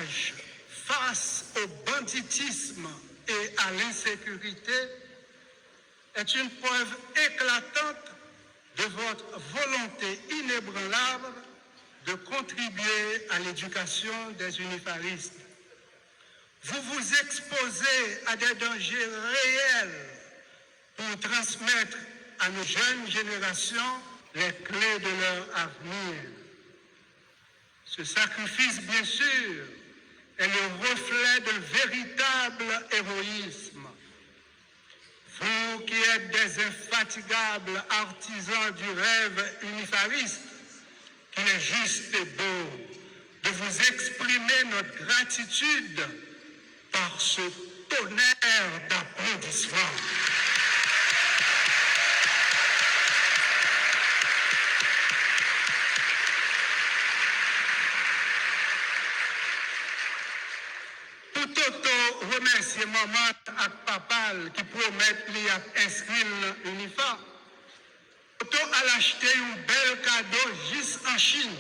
courage face au banditisme et à l'insécurité est une preuve éclatante de votre volonté inébranlable de contribuer à l'éducation des unifaristes. Vous vous exposez à des dangers réels pour transmettre à nos jeunes générations les clés de leur avenir. Ce sacrifice, bien sûr, est le reflet de véritable héroïsme. Vous qui êtes des infatigables artisans du rêve unifariste, qu'il est juste et beau de vous exprimer notre gratitude par ce tonnerre d'applaudissements. Remercier maman et papa qui promettent d'inscrire l'UNIFA. Toto a acheté un bel cadeau juste en Chine.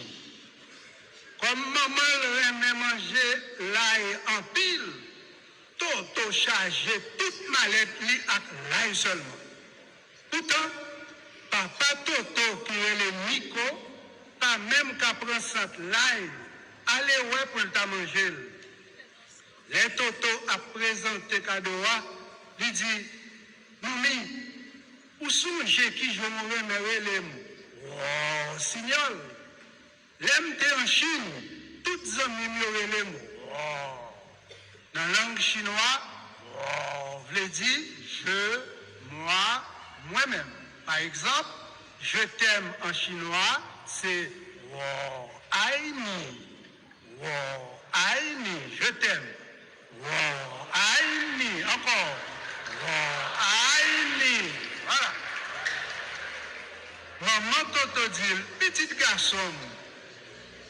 Comme maman aimait manger l'ail en pile, Toto chargeait toute mallette li avec l'ail seulement. Pourtant, papa Toto qui est le Nico, pas même qu'à prendre cette l'ail, allez ouais pour le manger. Les Toto a présenté cadeau, il dit, Mami, où songez qui je m'aurais mêlé? Oh, signal, l'aime en Chine, toutes les amis m'auraient les mots. Oh. Dans la langue chinoise, oh, vous le dit, je, moi, moi-même. Par exemple, je t'aime en chinois, c'est wo ai ni. Wo ai ni, je t'aime. Wow, Aïni, encore. Wow, Aïni. Voilà. Maman Toto dit, petit garçon,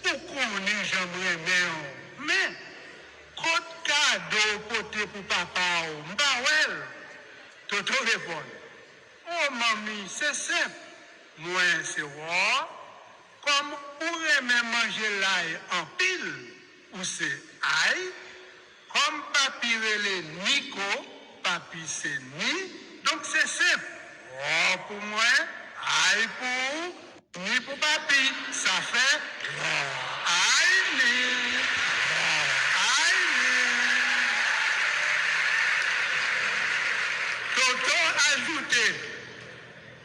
pourquoi on est jamais bien? Mais, quand cadeau porté pour papa, m'bawel. Toto répond, oh mamie, c'est simple. Moi, c'est wow. Comme on aime manger l'ail en pile, ou c'est aïe. Comme papi relé Nico, papi c'est ni, donc c'est simple. Oh pour moi, aïe pour, ni pour papi, ça fait oh, aïe ni, oh, aïe ni. Toto ajouté,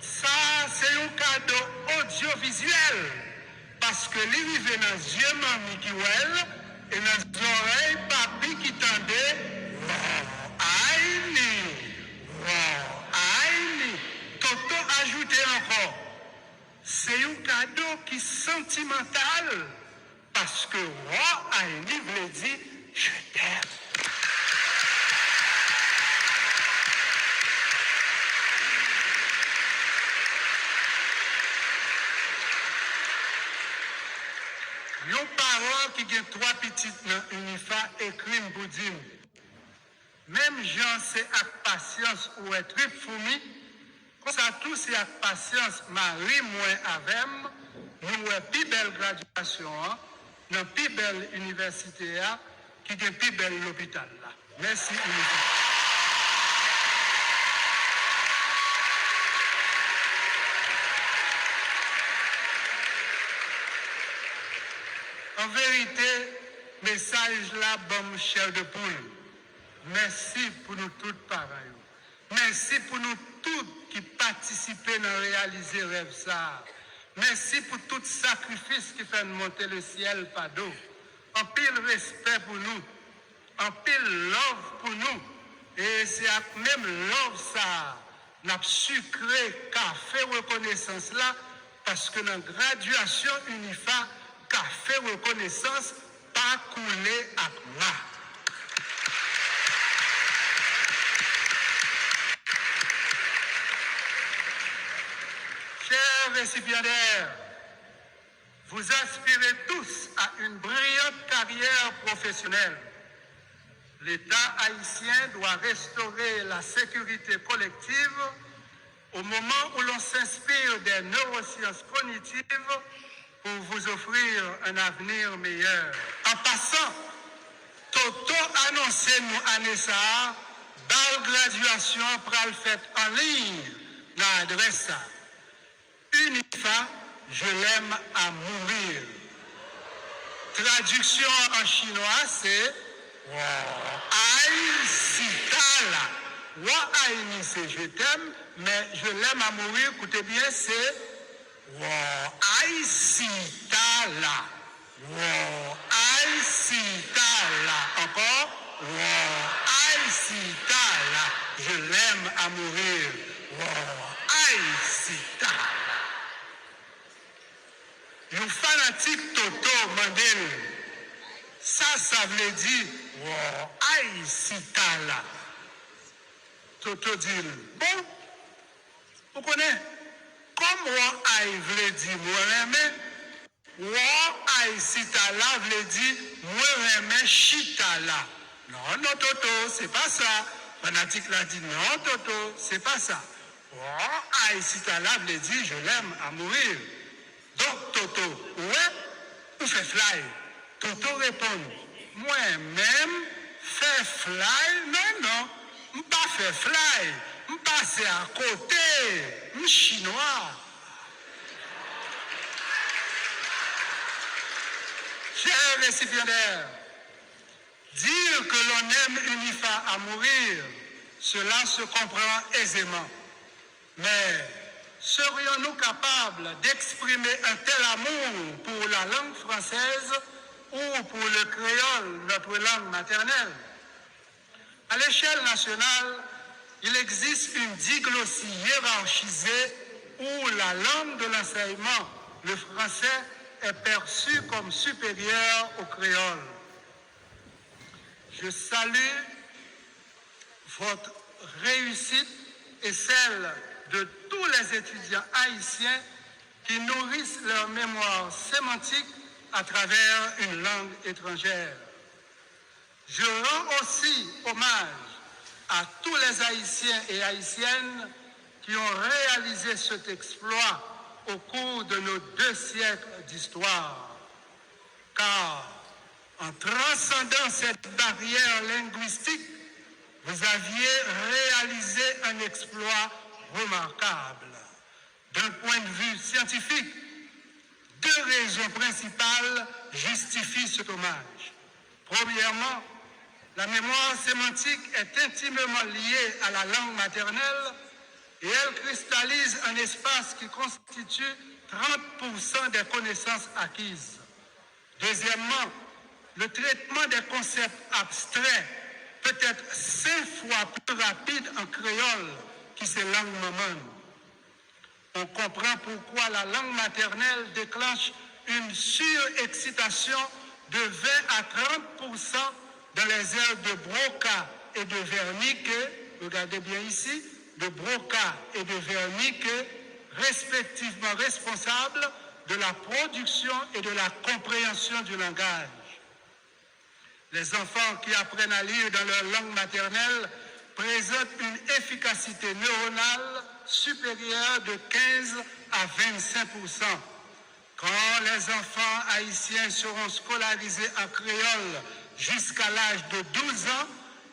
ça c'est un cadeau audiovisuel, parce que l'arrivée dans les yeux mamie qui ouelle, et dans les oreilles, papi qui tendait, wow, aïni, wow, aïni. Toto ajouté encore, c'est un cadeau qui est sentimental, parce que wow, aïni veut dire, je t'aime. Yon parents qui ont 3 petites dans l'UNIFA écrivent pour dire, même gens c'est avec patience ou être fourmi, comme ça tout c'est avec patience, Marie moins avec, nous avons plus belle graduation, dans plus belle université, qui est plus belle l'hôpital là. Merci UNIFA. En vérité, message là, bon chair de poule. Merci pour nous toutes pareilles. Merci pour nous toutes qui participent à réaliser le rêve ça. Merci pour tout sacrifice qui fait monter le ciel par d'eau. En pile respect pour nous. En pile love pour nous. Et c'est même love ça. N'a sucré café reconnaissance là. Parce que dans la graduation UNIFA, café reconnaissance pas coulé à moi. Chers récipiendaires, vous aspirez tous à une brillante carrière professionnelle. L'État haïtien doit restaurer la sécurité collective au moment où l'on s'inspire des neurosciences cognitives pour vous offrir un avenir meilleur. En passant, annoncé nous année ça, bal graduation pral fait en ligne dans l'adresse ça. UNIFA, je l'aime à mourir. Traduction en chinois, c'est Aïe Sitala. Wa Aïni, c'est je t'aime, mais je l'aime à mourir, écoutez bien, c'est Aïe Sitala. Aïe Sitala. Encore Aïe Sitala. Je l'aime à mourir. Aïe Sitala. Nous fanatiques Toto Mandel, ça veut dire Aïe Sitala. Toto dit, bon, vous connaissez, comme Aïe veut dire moi Aïe Sitala veut dire moi Chitala. Non, non, Toto, c'est pas ça. Fanatique l'a dit, non, Toto, c'est pas ça. Aïe Sitala veut dire je l'aime à mourir. Donc, Toto, ouais, ou fait fly? Toto répond, moi-même, fait fly? Non, pas fait fly, passer à côté, chinois. Chers récipiendaires, dire que l'on aime UNIFA à mourir, cela se comprend aisément. Mais serions-nous capables d'exprimer un tel amour pour la langue française ou pour le créole, notre langue maternelle? À l'échelle nationale, il existe une diglossie hiérarchisée où la langue de l'enseignement, le français, est perçue comme supérieure au créole. Je salue votre réussite et celle de tous les étudiants haïtiens qui nourrissent leur mémoire sémantique à travers une langue étrangère. Je rends aussi hommage à tous les Haïtiens et Haïtiennes qui ont réalisé cet exploit au cours de nos 2 siècles d'histoire. Car en transcendant cette barrière linguistique, vous aviez réalisé un exploit remarquable. D'un point de vue scientifique, 2 raisons principales justifient cet hommage. Premièrement, la mémoire sémantique est intimement liée à la langue maternelle et elle cristallise un espace qui constitue 30% des connaissances acquises. Deuxièmement, le traitement des concepts abstraits peut être 5 fois plus rapide en créole qui ces langues maman. On comprend pourquoi la langue maternelle déclenche une surexcitation de 20 à 30% dans les aires de Broca et de Wernicke, regardez bien ici, de Broca et de Wernicke, respectivement responsables de la production et de la compréhension du langage. Les enfants qui apprennent à lire dans leur langue maternelle présentent une efficacité neuronale supérieure de 15 à 25%. Quand les enfants haïtiens seront scolarisés en créole jusqu'à l'âge de 12 ans,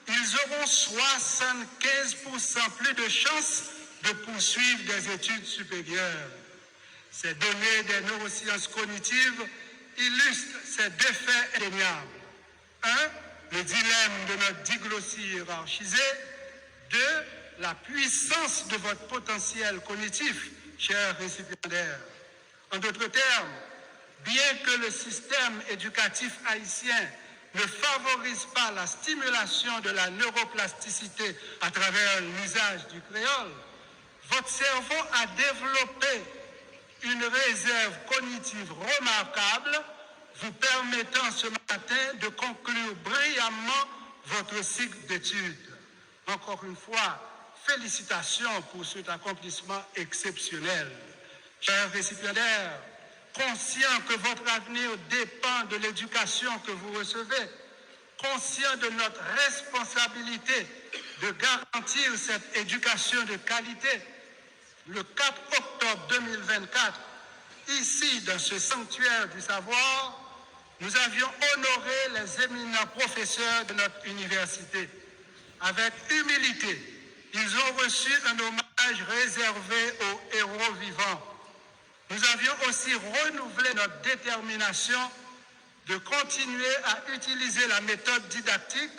ils auront 75% plus de chances de poursuivre des études supérieures. Ces données des neurosciences cognitives illustrent ces 2 faits indéniables. 1. Le dilemme de notre diglossie hiérarchisée. 2. La puissance de votre potentiel cognitif, chers récipiendaires. En d'autres termes, bien que le système éducatif haïtien ne favorise pas la stimulation de la neuroplasticité à travers l'usage du créole, votre cerveau a développé une réserve cognitive remarquable vous permettant ce matin de conclure brillamment votre cycle d'études. Encore une fois, félicitations pour cet accomplissement exceptionnel. Chers récipiendaires, conscients que votre avenir dépend de l'éducation que vous recevez, conscients de notre responsabilité de garantir cette éducation de qualité, le 4 octobre 2024, ici dans ce sanctuaire du savoir, nous avions honoré les éminents professeurs de notre université. Avec humilité, ils ont reçu un hommage réservé aux héros vivants. Nous avions aussi renouvelé notre détermination de continuer à utiliser la méthode didactique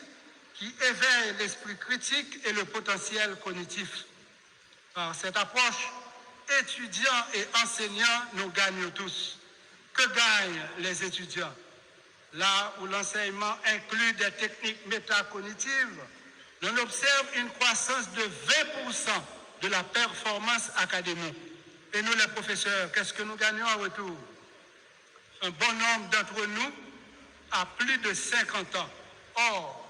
qui éveille l'esprit critique et le potentiel cognitif. Par cette approche, étudiants et enseignants, nous gagnons tous. Que gagnent les étudiants? Là où l'enseignement inclut des techniques métacognitives, on observe une croissance de 20% de la performance académique. Et nous, les professeurs, qu'est-ce que nous gagnons en retour? Un bon nombre d'entre nous a plus de 50 ans. Or,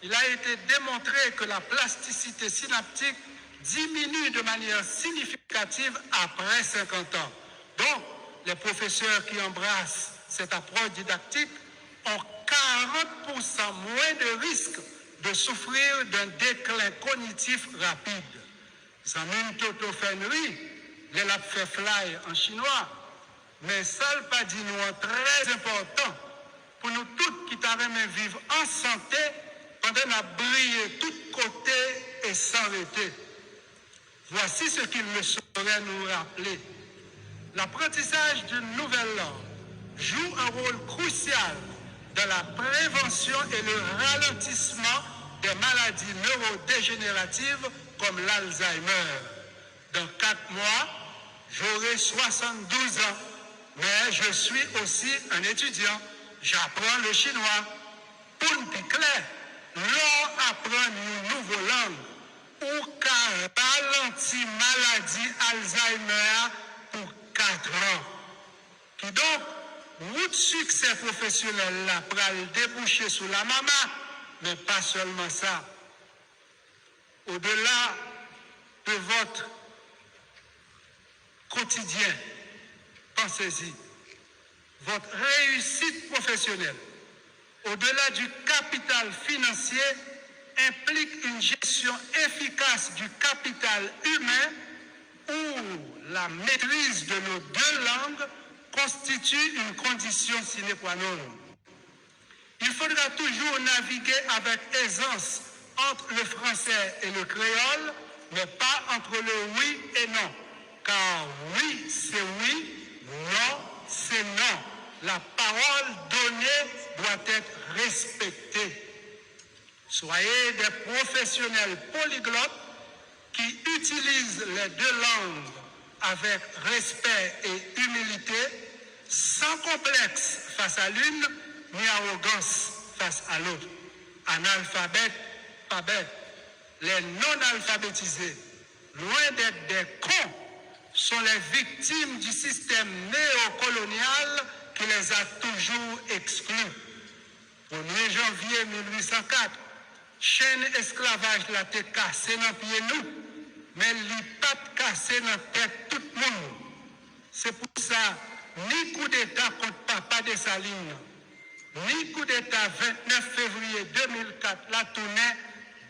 il a été démontré que la plasticité synaptique diminue de manière significative après 50 ans. Donc, les professeurs qui embrassent cette approche didactique ont 40% moins de risques de souffrir d'un déclin cognitif rapide. Zamin Toto Fenri, les l'a fait fly en chinois, mais ça pas dit nous très important pour nous tous qui t'avons vivre en santé pendant qu'on a brillé de tous côtés et s'arrêter. Voici ce qu'il me saurait nous rappeler. L'apprentissage d'une nouvelle langue joue un rôle crucial dans la prévention et le ralentissement des maladies neurodégénératives comme l'Alzheimer. Dans 4 mois, j'aurai 72 ans, mais je suis aussi un étudiant. J'apprends le chinois. Pour nous clair, l'on apprend une nouvelle langue ou qu'à ralentir maladie Alzheimer pour 4 ans. Qui donc, route succès professionnel là pour aller déboucher sur la maman, mais pas seulement ça. Au-delà de votre quotidien, pensez-y, votre réussite professionnelle, au-delà du capital financier, implique une gestion efficace du capital humain où la maîtrise de nos 2 langues constitue une condition sine qua non. Il faudra toujours naviguer avec aisance entre le français et le créole, mais pas entre le oui et non. Car oui, c'est oui, non, c'est non. La parole donnée doit être respectée. Soyez des professionnels polyglottes qui utilisent les 2 langues avec respect et humilité, sans complexe face à l'une, ni arrogance face à l'autre. Analphabètes, pas bêtes. Les non-alphabétisés, loin d'être des cons, sont les victimes du système néocolonial qui les a toujours exclus. 1er janvier 1804, chaîne esclavage la tête cassée dans pied nous, mais les pattes cassées dans tête tout le monde. C'est pour ça, ni coup d'État contre Papa Dessalines, ni coup d'État 29 février 2004, la tournée,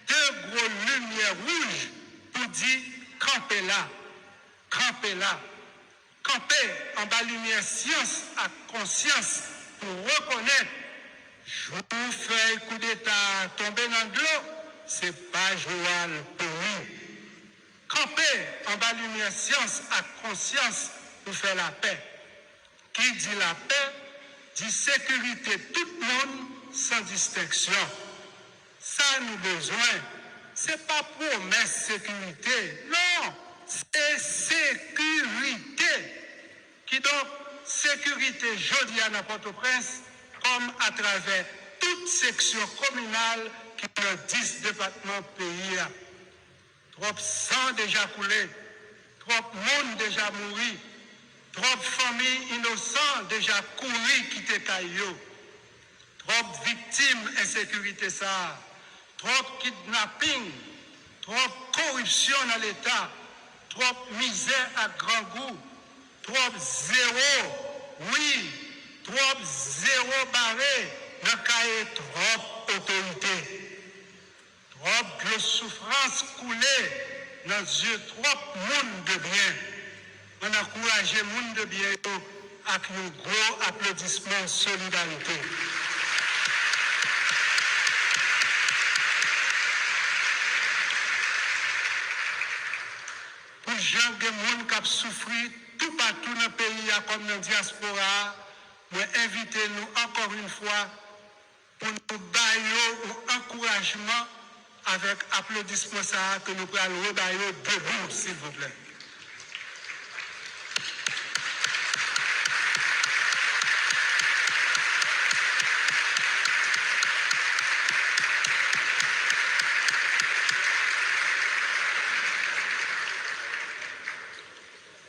2 gros lumières rouges pour dire campez là, campez là, campez en bas lumière science à conscience pour reconnaître. Je vous fais coup d'État tomber dans l'eau, c'est pas Joal pour nous. Camper en bas lumière science à conscience pour faire la paix. Qui dit la paix, dit sécurité tout le monde sans distinction. Ça nous besoin. C'est pas promesse sécurité, non, c'est sécurité. Qui donc sécurité jeudi à Port-au-Prince comme à travers toute section communale qui a 10 départements pays. Trop sang déjà coulé, trop monde déjà mouru, trop familles innocentes déjà couru quitter Caillou, trop victimes insécurité ça, trop kidnapping, trop corruption dans l'État, trop misère à grand goût, trop zéro, oui, trop zéro barré, dans cahier trop autorité. Trop de souffrance coulée dans yeux trop monde de bien. On encourage monde de bien avec un gros applaudissement solidarité. Pour les gens qui ont souffert tout partout dans le pays, comme dans la diaspora, je invite nous encore une fois pour nous bailler un encouragement avec applaudissement ça que nous allons rebailler debout, s'il vous plaît.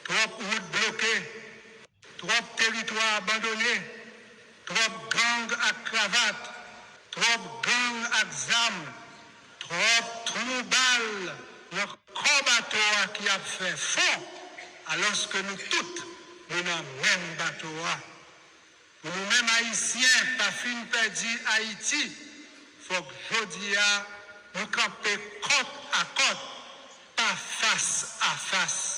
Trop routes bloquées, trop territoires abandonnés, trop gangs à cravate, trop gangs à zam, trop troubles dans le bateau qui a fait fond, alors que nous tous, nous dans le même bateau. Nous-mêmes haïtiens, pas fin perdu Haïti, il faut que aujourd'hui nous camper côte à côte, pas face à face.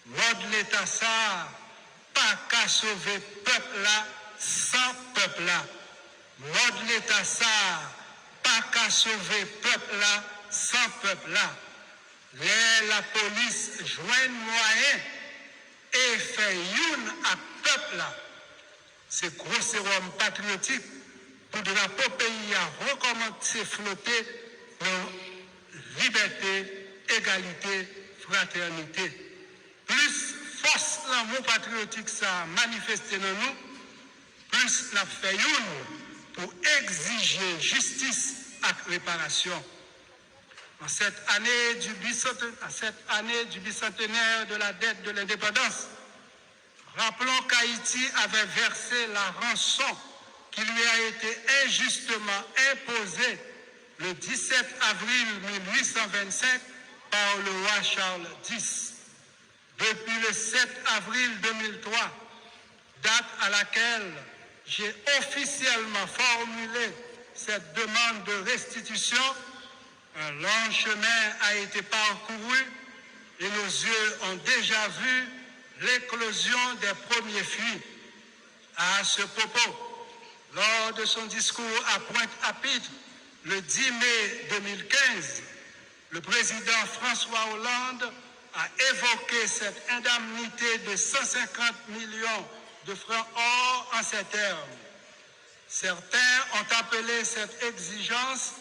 Mode l'État ça, pas qu'à sauver peuple là, sans peuple là. Mode l'État ça, pas qu'à sauver peuple là, sans peuple là. La police joint moyen et fait une à peuple là. C'est gros sérum patriotique pour drapeau pays à recommencer flotter dans liberté, égalité, fraternité. Plus force l'amour patriotique ça manifesté dans nous, plus la fait une pour exiger justice et réparation. En cette année du bicentenaire de la dette de l'indépendance, rappelons qu'Haïti avait versé la rançon qui lui a été injustement imposée le 17 avril 1825 par le roi Charles X. Depuis le 7 avril 2003, date à laquelle j'ai officiellement formulé cette demande de restitution, un long chemin a été parcouru et nos yeux ont déjà vu l'éclosion des premiers fruits. À ce propos, lors de son discours à Pointe-à-Pitre le 10 mai 2015, le président François Hollande a évoqué cette indemnité de 150 millions de francs or en ces termes. Certains ont appelé cette exigence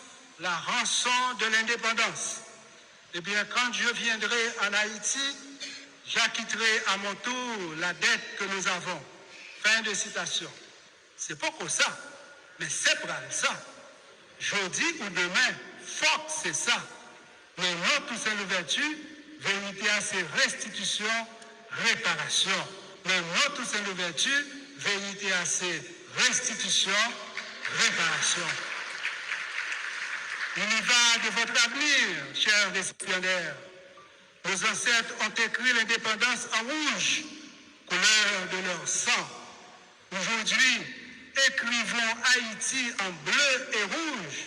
la rançon de l'indépendance. Eh bien, quand je viendrai en Haïti, j'acquitterai à mon tour la dette que nous avons. Fin de citation. C'est pas comme ça, mais c'est pour ça. Jeudi ou demain, faut que c'est ça. Mais non, tout c'est l'ouverture, vérité à ces restitutions, réparation. Mais non, tout c'est l'ouverture, vérité à ces restitutions, réparation. Il y va de votre avenir, chers récipiendaires. Nos ancêtres ont écrit l'indépendance en rouge, couleur de leur sang. Aujourd'hui, écrivons Haïti en bleu et rouge,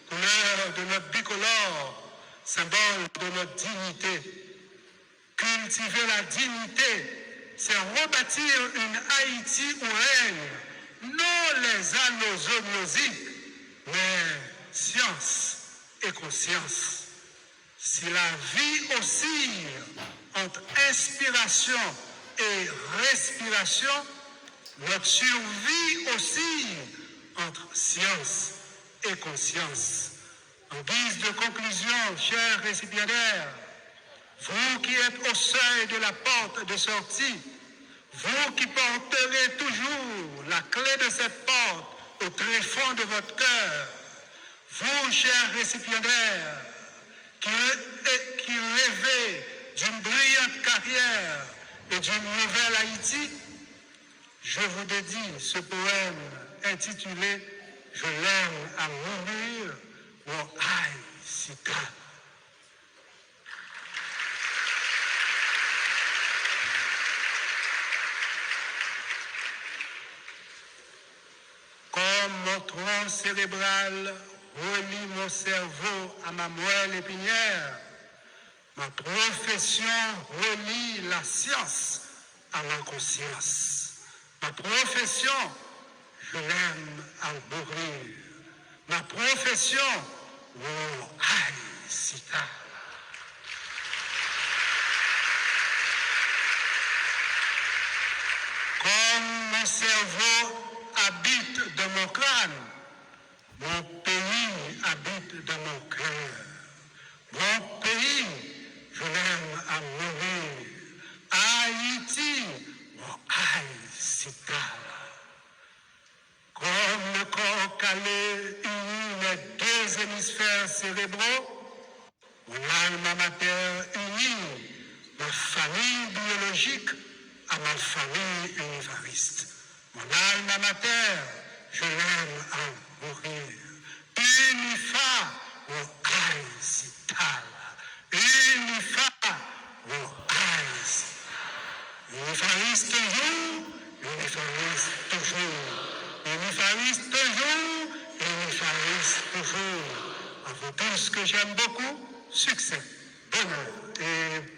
couleur de notre bicolore, symbole de notre dignité. Cultiver la dignité, c'est rebâtir une Haïti où règne, non les anneaux zoonosiques, mais science et conscience. Si la vie oscille entre inspiration et respiration, notre survie oscille entre science et conscience. En guise de conclusion, chers récipiendaires, vous qui êtes au seuil de la porte de sortie, vous qui porterez toujours la clé de cette porte au tréfonds de votre cœur, vous, chers récipiendaires, qui rêvez d'une brillante carrière et d'une nouvelle Haïti, je vous dédie ce poème intitulé « Je l'aime à mourir » ou « Haïti ». Comme mon tronc cérébral relie mon cerveau à ma moelle épinière, ma profession relie la science à ma conscience. Ma profession, je l'aime à mourir. Ma profession, oh, aïe, sita. Comme mon cerveau habite dans mon crâne, mon pays habite dans mon cœur. Mon pays, je l'aime à mourir. Haïti, oh, aïe, sita. Comme le corps calé unit les deux hémisphères cérébraux, mon alma mater unit ma famille biologique à ma famille univariste. Mon alma mater, je l'aime à mourir. Unifa, oh aïe, sitala. Unifa, oh aïe, sitala. Univariste toujours, univariste toujours. Unifariste toujours, unifariste toujours. À vous tous que j'aime beaucoup, succès, bonheur et